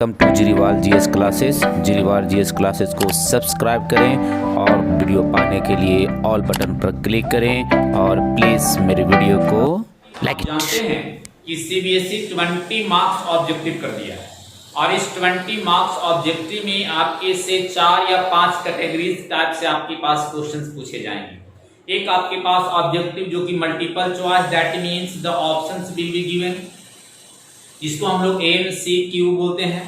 Welcome to Jiriwal GS classes. Jiriwal GS classes को subscribe करें और वीडियो पाने के लिए ऑल बटन पर क्लिक करें और प्लीज़ मेरे वीडियो को लाइक जानते हैं कि सीबीएसई 20 मार्क्स ऑब्जेक्टिव कर दिया है और इस 20 मार्क्स ऑब्जेक्टिव में आपके से 4 या 5 कैटेगरीज टाइप से आपके पास क्वेश्चंस पूछे जाएंगे। एक आपके पास ऑब्जेक्टिव जो कि multiple choice, that means the options will be given, जिसको हम लोग MCQ बोलते हैं,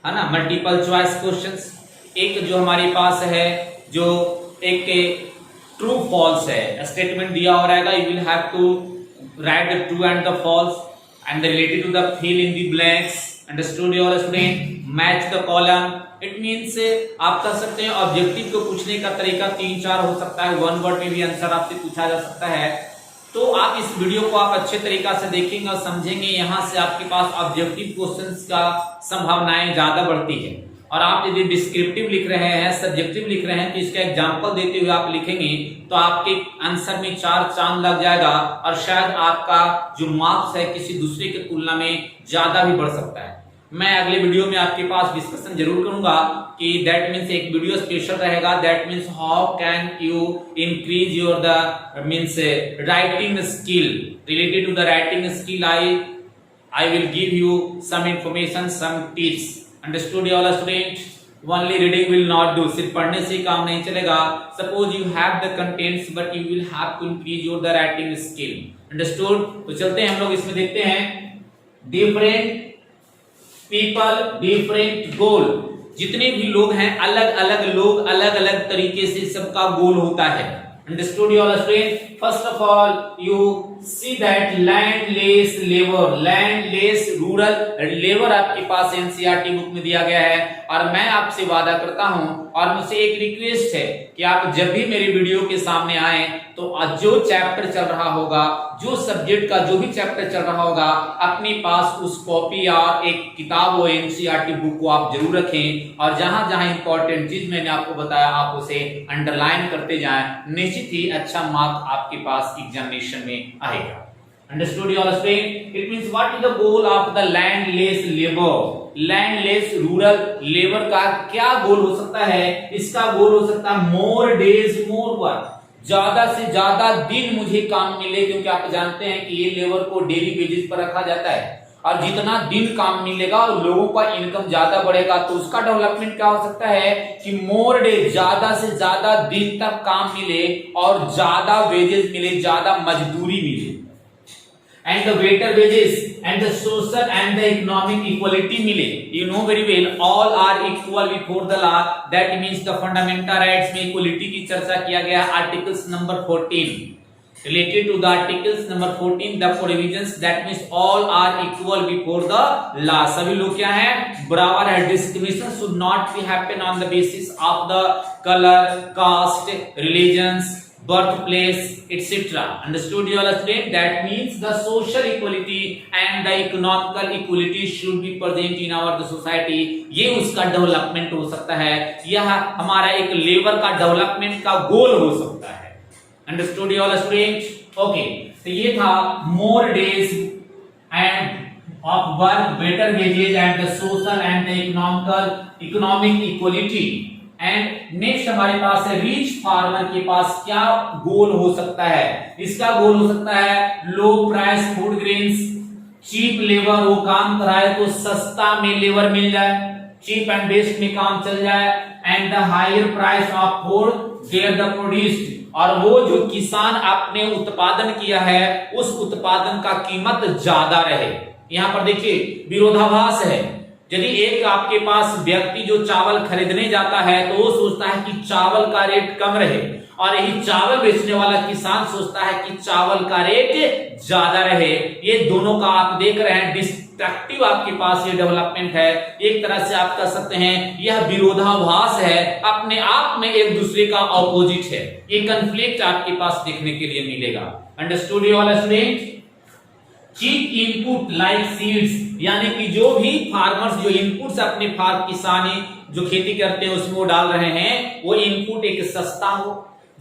है ना, मल्टीपल चॉइस क्वेश्चंस। एक जो हमारे पास है जो एक ट्रू फॉल्स है, स्टेटमेंट दिया हो रहेगा, you will have to write the true and the false and related to the fill in the blanks, understood your student, match the column. It means आप कह सकते हैं ऑब्जेक्टिव को पूछने का तरीका 3-4 हो सकता है, 1 वर्ड में भी आंसर आपसे पूछा जा सकता है। तो आप इस वीडियो को आप अच्छे तरीका से देखेंगे और समझेंगे, यहाँ से आपके पास ऑब्जेक्टिव क्वेश्चंस का संभावनाएं ज्यादा बढ़ती है। और आप यदि डिस्क्रिप्टिव लिख रहे हैं, सब्जेक्टिव लिख रहे हैं, तो इसका एग्जांपल देते हुए आप लिखेंगे तो आपके आंसर में 4 चांद लग जाएगा और शायद आपका जो मार्क्स है किसी दूसरे की तुलना में ज्यादा भी बढ़ सकता है। मैं अगले वीडियो में आपके पास डिस्कशन जरूर करूंगा कि दैट मीन्स एक वीडियो स्पेशल रहेगा, that means how can you increase your the means writing skill, related to the writing skill I will give you some information, some tips, understood your student. Only reading will not do, सिर्फ पढ़ने से काम नहीं चलेगा। Suppose you have the contents but you will have to increase your the writing skill, understood. तो चलते हैं हम लोग इसमें देखते हैं डिफरेंट पीपल डिफरेंट गोल। जितने भी लोग हैं, अलग अलग लोग, अलग अलग तरीके से सबका गोल होता है, understood your student. First of all you see that landless labour, landless rural labour आपके पास एनसीईआरटी बुक में दिया गया है। और मैं आपसे वादा करता हूं और मुझसे एक रिक्वेस्ट है कि आप जब भी मेरी वीडियो के सामने आए तो जो चैप्टर चल रहा होगा, जो सब्जेक्ट का जो भी चैप्टर चल रहा होगा, अपने पास उस कॉपी या एक किताब और एनसीईआरटी बुक को आप जरूर रखें और जहां जहां इंपॉर्टेंट चीज मैंने आपको बताया आप उसे अंडरलाइन करते जाएं। निश्चित ही अच्छा मार्क आपके पास एग्जामिनेशन में आएगा, understood your student. It means what is the goal of the landless labour, landless rural labour का क्या गोल हो सकता है? इसका गोल हो सकता है मोर डेज मोर वर्क, ज्यादा से ज्यादा दिन मुझे काम मिले, क्योंकि आप जानते हैं कि ये लेबर को डेली बेसिस पर रखा जाता है और जितना दिन काम मिलेगा और लोगों का इनकम ज्यादा बढ़ेगा, तो उसका डेवलपमेंट क्या हो सकता है कि मोर डे, ज्यादा से ज्यादा दिन तक काम मिले और ज्यादा वेजेस मिले, ज्यादा मजदूरी मिले, and the better wages and the social and the economic equality मिले। You know very well, all are equal before the law, that means the fundamental rights में equality की चर्चा किया गया। Articles number 14 related to the articles number 14 the provisions, that means all are equal before the law, सभी लोग क्या हैं, बराबर है। discrimination should not be happen on the basis of the color, caste, religions, birthplace, etc. Understood your student? That means the social equality and the economical equality should be present in our society। ये उसका development हो सकता है, यह हमारा एक labour का development का गोल हो सकता है, अंडरस्टूड योर स्टूडेंट। ओके, तो ये था more days and of work, better wages and the social and the economic equality. And next हमारे पास है रिच फार्मर के पास क्या गोल हो सकता है? इसका गोल हो सकता है low price food grains, cheap labour, वो काम कराए तो सस्ता में लेबर मिल जाए, चीप एंड बेस्ट में काम चल जाए, and the higher price of food there the produced, और वो जो किसान आपने उत्पादन किया है उस उत्पादन का कीमत ज्यादा रहे। यहां पर देखिए विरोधाभास है। यदि एक आपके पास व्यक्ति जो चावल खरीदने जाता है तो वो सोचता है कि चावल का रेट कम रहे, और यही चावल बेचने वाला किसान सोचता है कि चावल का रेट ज्यादा रहे। ये दोनों का आप देख रहे हैं डिस्ट्रक्टिव आपके पास ये डेवलपमेंट है। एक तरह से आप कह सकते हैं यह विरोधाभास है, अपने आप में एक दूसरे का ऑपोजिट है। ये कन्फ्लिक्ट आपके पास देखने के लिए मिलेगा, understood your student. Cheap input like seeds, यानी कि जो भी फार्मर्स जो इनपुट्स अपने फार्म किसानी जो खेती करते हैं उसमें वो डाल रहे हैं, वो इनपुट एक सस्ता हो,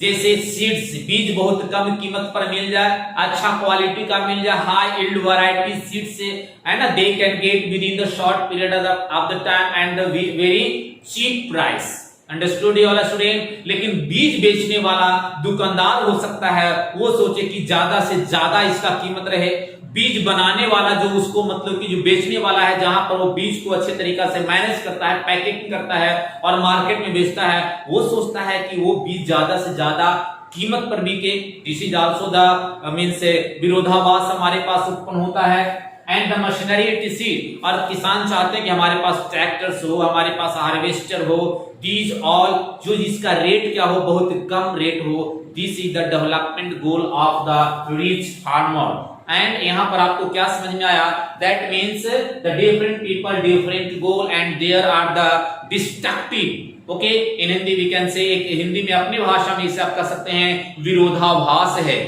जैसे सीड्स, बीज बहुत कम कीमत पर मिल जाए, अच्छा क्वालिटी का मिल जाए, हाई यील्ड वैरायटी सीड्स से, है ना, they can get within the short period of the time and very cheap price. Understood वाला स्टूडेंट। लेकिन बीज बेचने वाला दुकानदार हो सकता है वो सोचे कि ज्यादा से ज्यादा इसका कीमत रहे, बीज बनाने वाला जो उसको मतलब कि जो बेचने वाला है, जहां पर वो बीज को अच्छे तरीका से मैनेज करता है, पैकेटिंग करता है और मार्केट में बेचता है, वो सोचता है कि वो बीज ज्यादा से ज्यादा कीमत पर बिके। This is also the means विरोधाभास हमारे पास उत्पन्न होता है। एंड द मशीनरी एटीसी, और किसान चाहते हैं कि हमारे पास ट्रैक्टर्स हो, हमारे पास हार्वेस्टर हो, दीज ऑल जो जिसका रेट क्या हो, बहुत कम रेट हो। This is the development goal of the rich farmer. And यहाँ पर आपको क्या समझ में आया? That means the different people different goal and there are the destructive. Okay, in Hindi we can say, एक हिंदी में अपनी भाषा में इसे आप कह सकते हैं विरोधाभास है।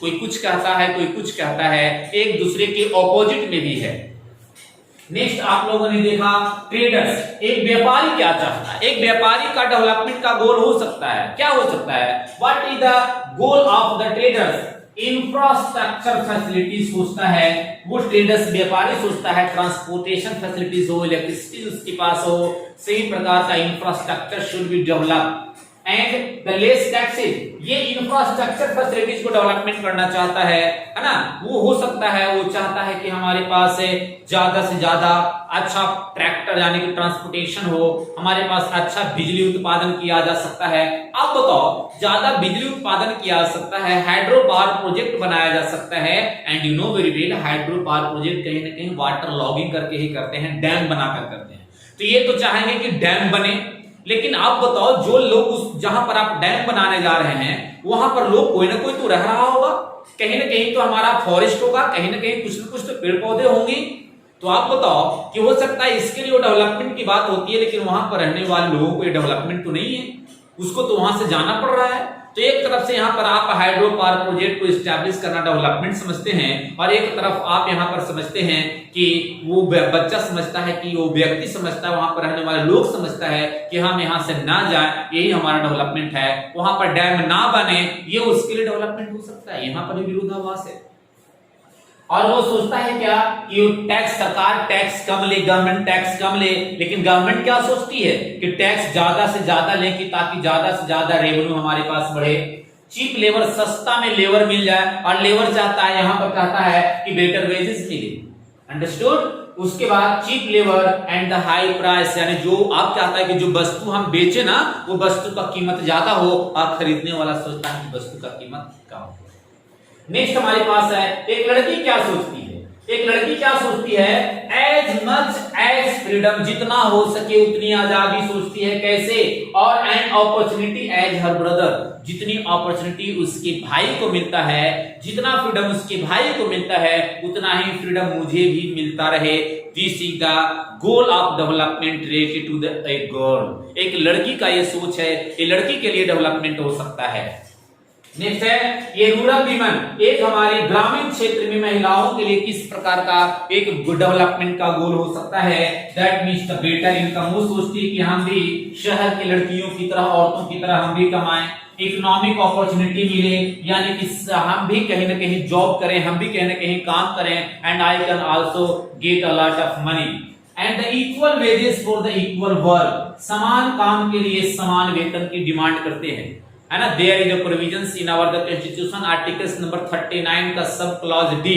कोई कुछ कहता है, कोई कुछ कहता है, एक दूसरे के ऑपोजिट में भी है। नेक्स्ट आप लोगों ने देखा ट्रेडर्स, एक व्यापारी क्या चाहता है? एक व्यापारी का डेवलपमेंट का गोल हो सकता है, क्या हो सकता है? What is the goal of the traders? Infrastructure facility सोचता है वो ट्रेडर्स, व्यापारी सोचता है ट्रांसपोर्टेशन फैसिलिटीज हो, इलेक्ट्रिसिटी उसके पास हो, सही प्रकार का infrastructure should be develop and the less taxes. ये इंफ्रास्ट्रक्चर फैसिलिटीज को डेवलपमेंट करना चाहता है ना। वो हो सकता है वो चाहता है कि हमारे पास ज्यादा से ज्यादा अच्छा ट्रैक्टर यानी कि ट्रांसपोर्टेशन हो, हमारे पास अच्छा बिजली उत्पादन किया जा सकता है। अब बताओ, ज्यादा बिजली उत्पादन किया जा सकता है, हाइड्रो पावर प्रोजेक्ट बनाया जा सकता है। And you know very well, hydro power project कहीं ना कहीं वाटर लॉगिंग करके ही करते हैं, डैम बनाकर करते हैं। तो ये तो चाहेंगे कि डैम बने, लेकिन आप बताओ जो लोग उस जहां पर आप डैम बनाने जा रहे हैं वहां पर लोग कोई ना कोई तो रह रहा होगा, कहीं ना कहीं तो हमारा फॉरेस्ट होगा, कहीं ना कुछ तो पेड़ पौधे होंगे। तो आप बताओ कि हो सकता है इसके लिए डेवलपमेंट की बात होती है, लेकिन वहां पर रहने वाले लोगों को ये डेवलपमेंट तो नहीं है, उसको तो वहां से जाना पड़ रहा है। तो एक तरफ से यहाँ पर आप हाइड्रो पावर प्रोजेक्ट को स्टैब्लिश करना डेवलपमेंट समझते हैं, और एक तरफ आप यहाँ पर समझते हैं कि वो बच्चा समझता है कि वो व्यक्ति समझता है, वहां पर रहने वाले लोग समझता है कि हम यहाँ से ना जाए, यही हमारा डेवलपमेंट है। वहां पर डैम ना बने, ये उसके लिए डेवलपमेंट हो सकता है। यहाँ पर भी विरोधाभास है। और वो सोचता है क्या कि टैक्स, सरकार टैक्स कम ले, गवर्नमेंट टैक्स कम ले, लेकिन गवर्नमेंट क्या सोचती है कि टैक्स ज्यादा से ज्यादा ले कि ताकि ज्यादा से ज्यादा रेवेन्यू हमारे पास बढ़े। चीप लेबर, सस्ता में लेबर मिल जाए, और लेबर चाहता है, यहां पर कहता है कि बेटर वेजेस मिले। अंडरस्टूड? उसके बाद cheap labour and the high price, यानी जो आप चाहता है कि जो वस्तु हम बेचे ना वो वस्तु का कीमत ज्यादा हो, और खरीदने वाला सोचता है कि वस्तु का कीमत कम हो। नेक्स्ट हमारे पास है एक लड़की क्या सोचती है? एक लड़की क्या सोचती है? एज मच एज फ्रीडम, जितना हो सके उतनी आजादी सोचती है। कैसे? और an opportunity as her brother, जितनी अपॉर्चुनिटी उसके भाई को मिलता है, जितना फ्रीडम उसके भाई को मिलता है उतना ही फ्रीडम मुझे भी मिलता रहे। This is the goal of development related to the a girl. एक लड़की का ये सोच है, ये लड़की के लिए डेवलपमेंट हो सकता है। नेक्स्ट है ये रूरल वीमेन, एक हमारे ग्रामीण क्षेत्र में महिलाओं के लिए किस प्रकार का एक डेवलपमेंट का गोल हो सकता है? That means the better income. वो सोचती है कि हम भी शहर की लड़कियों की तरह, औरतों की तरह हम भी कमाएं, इकोनॉमिक अपॉर्चुनिटी मिले, यानी कि हम भी कहीं ना कहीं जॉब करें, हम भी कहीं ना कहीं काम करें, and I can also get a lot of money. And the equal wages for the equal work, समान काम के लिए समान वेतन की डिमांड करते हैं, है ना। There is a provisions in our the constitution, articles number 39 का sub clause D.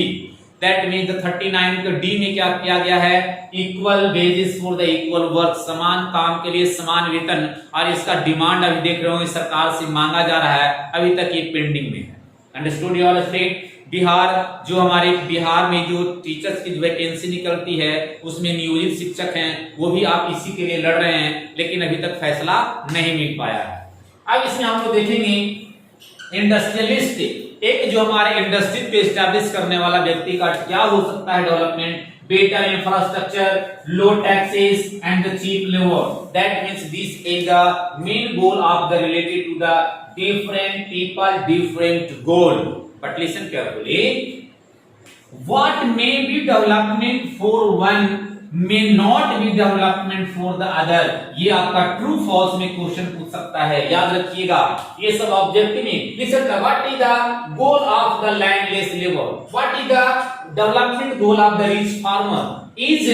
That means the 39 के डी में क्या किया गया है? Equal wages for the equal work, समान काम के लिए समान वेतन। और इसका डिमांड अभी देख रहे हो सरकार से मांगा जा रहा है, अभी तक ये पेंडिंग में है। Understood your state? बिहार, जो हमारे बिहार में जो टीचर्स की वैकेंसी निकलती है उसमें नियोजित शिक्षक हैं, वो भी आप इसी के लिए लड़ रहे हैं, लेकिन अभी तक फैसला नहीं मिल पाया है। अब इसमें हम लोग देखेंगे इंडस्ट्रियलिस्ट, एक जो हमारे इंडस्ट्री को एस्टैब्लिश करने वाला व्यक्ति का क्या हो सकता है development? Better infrastructure, low taxes and the cheap labour. That means this is the main goal of the related to the different people different goal. But listen carefully, what may be development for one may not be development for the other, ये आपका true false में question पूछ सकता है, याद रखिएगा। ये सब ऑब्जेक्टिव में listen, what is the goal of the landless labour, what is the development goal of the rich farmer, is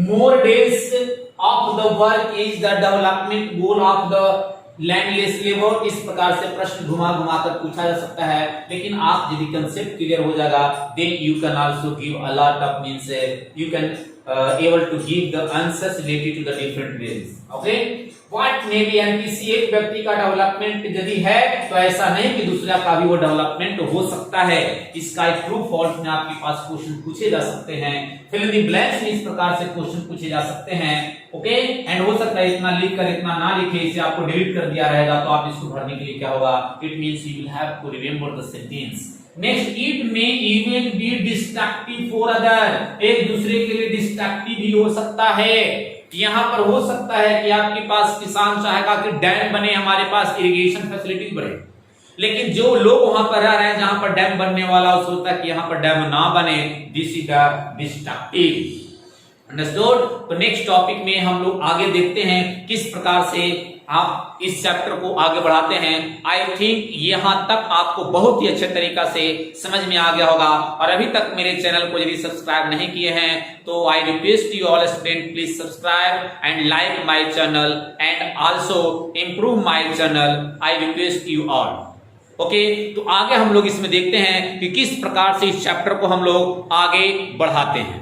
more days of the work is the development goal of the landless labour. इस प्रकार से प्रश्न घुमा घुमा कर पूछा जा सकता है, लेकिन आप यदि कंसेप्ट क्लियर हो जाएगा then you can also give a lot of means you can able to give the answers related to the different ways. Okay, what may be, यानी किसी एक व्यक्ति का डेवलपमेंट यदि है तो ऐसा नहीं कि दूसरा का भी वो डेवलपमेंट हो सकता है। इसका एक ट्रू फॉल्स में आपके पास क्वेश्चन पूछे जा सकते हैं, फिल इन द ब्लैंक्स में इस प्रकार से क्वेश्चन पूछे जा सकते हैं। ओके, एंड हो सकता है इतना लिख कर इतना ना लिखे, इसे आपको डिलीट कर दिया रहेगा, तो आप इसको भरने के लिए क्या होगा, it means you will have to remember the sentence. Next, it may even be destructive for other, एक दूसरे के लिए डिस्ट्रक्टिव भी हो सकता है। यहां पर हो सकता है कि आपके पास किसान चाहेगा कि डैम बने, हमारे पास इरिगेशन फैसिलिटीज बढ़े, लेकिन जो लोग वहां पर रह रहे हैं जहां पर डैम बनने वाला हो सोचता है कि यहां पर डैम ना बने, this is the destructive. Understood. तो नेक्स्ट टॉपिक में हम लोग आगे देखते हैं किस प्रकार से आप इस चैप्टर को आगे बढ़ाते हैं। आई थिंक यहां तक आपको बहुत ही अच्छे तरीका से समझ में आ गया होगा, और अभी तक मेरे चैनल को यदि सब्सक्राइब नहीं किए हैं तो I request you all student please subscribe and like my channel and also improve my channel, I request you all. Okay, तो आगे हम लोग इसमें देखते हैं कि किस प्रकार से इस चैप्टर को हम लोग आगे बढ़ाते हैं।